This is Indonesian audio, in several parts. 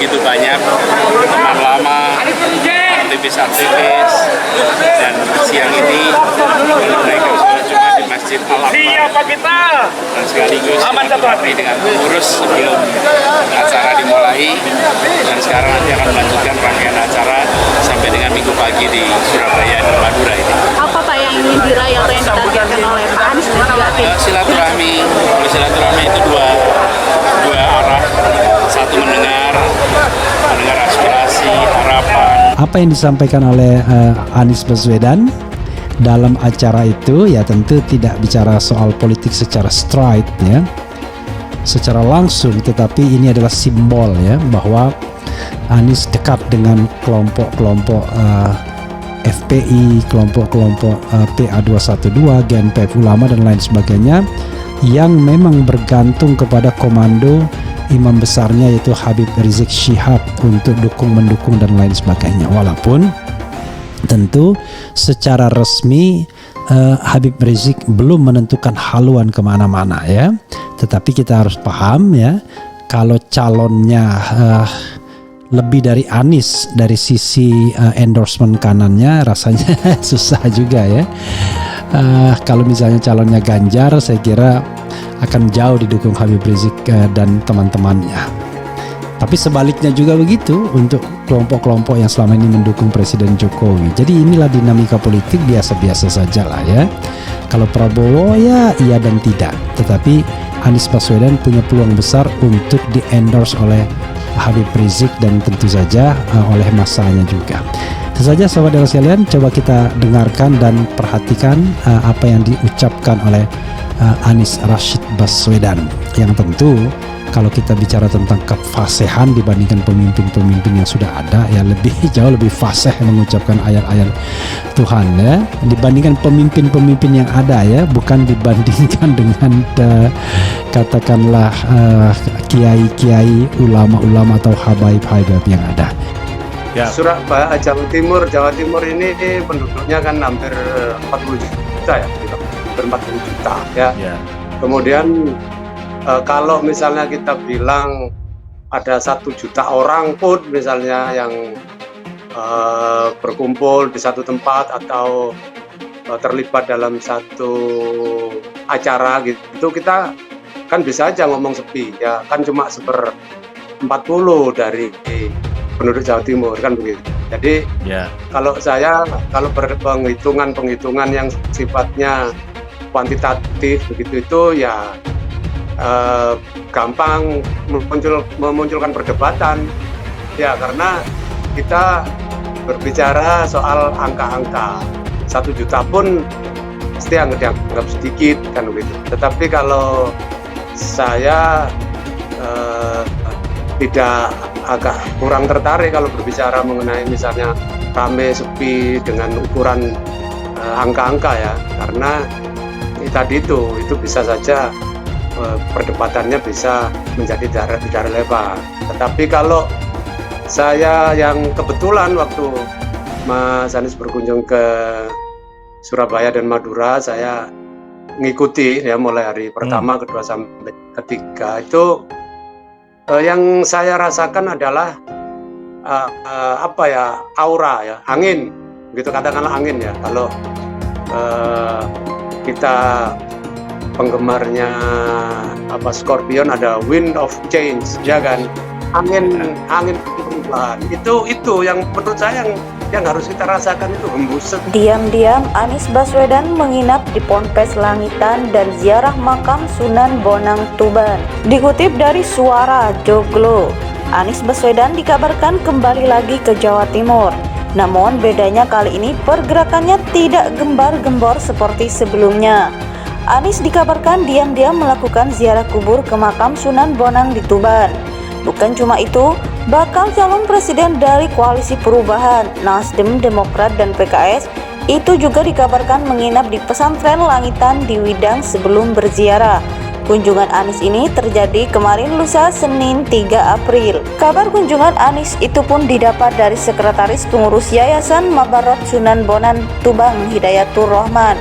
begitu banyak teman lama, aktivis-aktivis, dan siang ini mereka sholat Jumat di Masjid Al-Akbar dan sekaligus berarti dengan pengurus sebelum acara dimulai, dan sekarang nanti akan melanjutkan rangkaian acara sampai dengan Minggu pagi di Surabaya dan Madura ini. Apa Pak yang ingin diraih atau yang ditargetkan oleh Pak Anies dan juga tim? Silaturahmi itu dua arah, satu mendengar aspirasi, harapan. Apa yang disampaikan oleh Anies Baswedan dalam acara itu ya tentu tidak bicara soal politik secara straight ya, secara langsung, tetapi ini adalah simbol ya bahwa Anies dekat dengan kelompok-kelompok FPI, kelompok-kelompok PA212, GNPF Ulama dan lain sebagainya yang memang bergantung kepada komando imam besarnya yaitu Habib Rizik Syihab untuk mendukung dan lain sebagainya. Walaupun tentu secara resmi Habib Rizik belum menentukan haluan kemana-mana ya, tetapi kita harus paham ya, kalau calonnya lebih dari Anies dari sisi endorsement kanannya rasanya susah juga ya. Kalau misalnya calonnya Ganjar, saya kira akan jauh didukung Habib Rizik dan teman-temannya. Tapi sebaliknya juga begitu untuk kelompok-kelompok yang selama ini mendukung Presiden Jokowi. Jadi inilah dinamika politik biasa-biasa saja lah ya. Kalau Prabowo ya iya dan tidak. Tetapi Anies Baswedan punya peluang besar untuk di-endorse oleh Habib Rizik dan tentu saja oleh masanya juga. Tentu saja sahabat dan sekalian, coba kita dengarkan dan perhatikan apa yang diucapkan oleh Anies Rashid Baswedan, yang tentu kalau kita bicara tentang kefasihan dibandingkan pemimpin-pemimpin yang sudah ada ya jauh lebih fasih mengucapkan ayat-ayat Tuhan ya dibandingkan pemimpin-pemimpin yang ada ya, bukan dibandingkan dengan katakanlah kiai-kiai, ulama-ulama atau habaib-habaib yang ada. Ya. Surabaya, Jawa Timur ini penduduknya kan hampir 40 juta ya, hampir 40 juta ya. Ya. Kemudian kalau misalnya kita bilang ada 1 juta orang pun misalnya yang berkumpul di satu tempat atau terlibat dalam satu acara gitu, kita kan bisa aja ngomong sepi ya, kan cuma 1/40 dari penduduk Jawa Timur kan begitu. Jadi kalau penghitungan yang sifatnya kuantitatif begitu itu ya gampang memunculkan perdebatan ya, karena kita berbicara soal angka-angka. 1 juta pun pasti dianggap sedikit kan begitu. Tetapi kalau saya agak kurang tertarik kalau berbicara mengenai misalnya rame sepi dengan ukuran angka-angka ya, karena tadi itu bisa saja perdebatannya bisa menjadi tidak relevan. Tetapi kalau saya yang kebetulan waktu Mas Anies berkunjung ke Surabaya dan Madura, saya ngikuti ya mulai hari pertama, kedua sampai ketiga itu yang saya rasakan adalah aura ya, angin gitu, katakanlah angin ya. Kalau kita penggemarnya Scorpion ada wind of change ya kan, angin perubahan itu yang menurut saya yang harus kita rasakan, itu hembusan. Diam-diam Anies Baswedan menginap di Ponpes Langitan dan ziarah makam Sunan Bonang Tuban. Dikutip dari Suara Joglo, Anies Baswedan dikabarkan kembali lagi ke Jawa Timur. Namun bedanya kali ini pergerakannya tidak gembar-gembor seperti sebelumnya. Anies dikabarkan diam-diam melakukan ziarah kubur ke makam Sunan Bonang di Tuban. Bukan cuma itu, bakal calon presiden dari Koalisi Perubahan, Nasdem, Demokrat, dan PKS itu juga dikabarkan menginap di pesantren Langitan di Widang sebelum berziarah. Kunjungan Anies ini terjadi kemarin lusa Senin 3 April. Kabar kunjungan Anies itu pun didapat dari Sekretaris Pengurus Yayasan Mabarot Sunan Bonang Tuban, Hidayatur Rahman.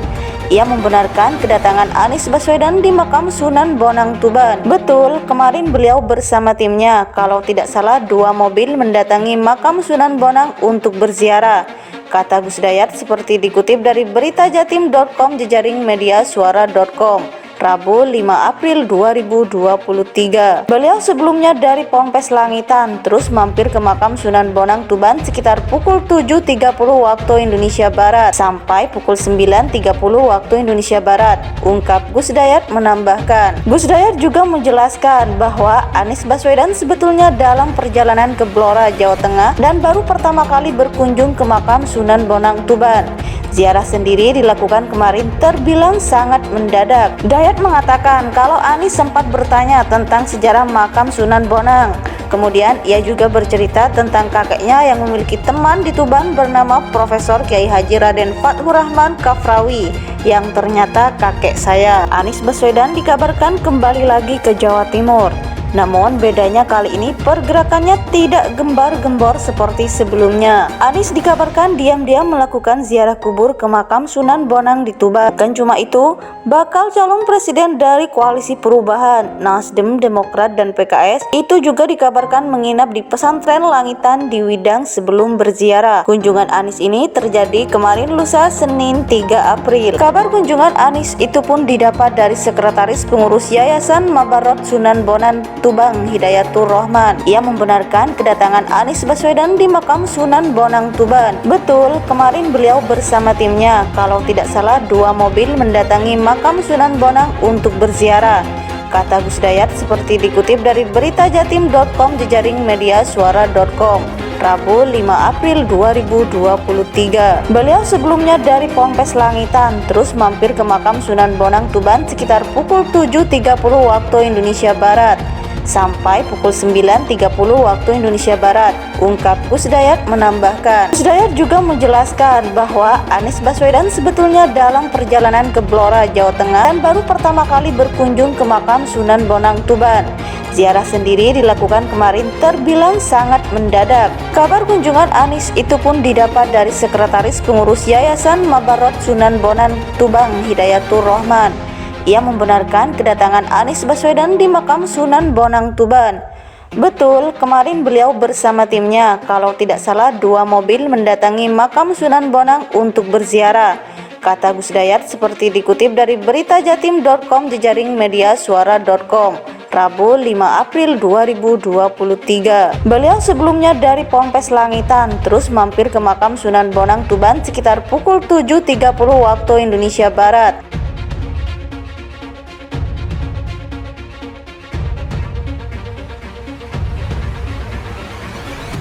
Ia membenarkan kedatangan Anies Baswedan di makam Sunan Bonang Tuban. Betul, kemarin beliau bersama timnya, kalau tidak salah 2 mobil mendatangi makam Sunan Bonang untuk berziarah, kata Gus Dayat seperti dikutip dari beritajatim.com jejaring mediasuara.com. Rabu 5 April 2023. Beliau sebelumnya dari Ponpes Langitan, terus mampir ke makam Sunan Bonang Tuban sekitar pukul 7.30 waktu Indonesia Barat sampai pukul 9.30 waktu Indonesia Barat, ungkap Gus Dayat menambahkan. Gus Dayat juga menjelaskan bahwa Anies Baswedan sebetulnya dalam perjalanan ke Blora, Jawa Tengah dan baru pertama kali berkunjung ke makam Sunan Bonang Tuban. Ziarah sendiri dilakukan kemarin terbilang sangat mendadak. Dayat mengatakan kalau Anies sempat bertanya tentang sejarah makam Sunan Bonang. Kemudian ia juga bercerita tentang kakeknya yang memiliki teman di Tuban bernama Profesor Kiai Haji Raden Fathur Rahman Kafrawi, yang ternyata kakek saya. Anies Baswedan dikabarkan kembali lagi ke Jawa Timur. Namun bedanya kali ini pergerakannya tidak gembar-gembor seperti sebelumnya. Anies dikabarkan diam-diam melakukan ziarah kubur ke makam Sunan Bonang di Tuban. Bukan cuma itu, bakal calon presiden dari Koalisi Perubahan, Nasdem, Demokrat, dan PKS itu juga dikabarkan menginap di pesantren Langitan di Widang sebelum berziarah. Kunjungan Anies ini terjadi kemarin lusa Senin 3 April. Kabar kunjungan Anies itu pun didapat dari Sekretaris Pengurus Yayasan Mabarot Sunan Bonang Tuban, Hidayatur Rahman. Ia membenarkan kedatangan Anies Baswedan di makam Sunan Bonang Tuban. Betul, kemarin beliau bersama timnya, kalau tidak salah 2 mobil mendatangi makam Sunan Bonang untuk berziarah, kata Gus Dayat seperti dikutip dari beritajatim.com jejaring mediasuara.com. Rabu 5 April 2023. Beliau sebelumnya dari Ponpes Langitan, terus mampir ke makam Sunan Bonang Tuban sekitar pukul 7.30 waktu Indonesia Barat sampai pukul 9.30 waktu Indonesia Barat, ungkap Gus Dayat menambahkan. Gus Dayat juga menjelaskan bahwa Anies Baswedan sebetulnya dalam perjalanan ke Blora, Jawa Tengah dan baru pertama kali berkunjung ke makam Sunan Bonang Tuban. Ziarah sendiri dilakukan kemarin terbilang sangat mendadak. Kabar kunjungan Anies itu pun didapat dari Sekretaris Pengurus Yayasan Mabarot Sunan Bonang Tuban, Hidayatur Rahman. Ia membenarkan kedatangan Anies Baswedan di makam Sunan Bonang Tuban. Betul, kemarin beliau bersama timnya, kalau tidak salah 2 mobil mendatangi makam Sunan Bonang untuk berziarah, kata Gus Dayat seperti dikutip dari beritajatim.com jejaring mediasuara.com. Rabu 5 April 2023. Beliau sebelumnya dari Ponpes Langitan, terus mampir ke makam Sunan Bonang Tuban sekitar pukul 7.30 waktu Indonesia Barat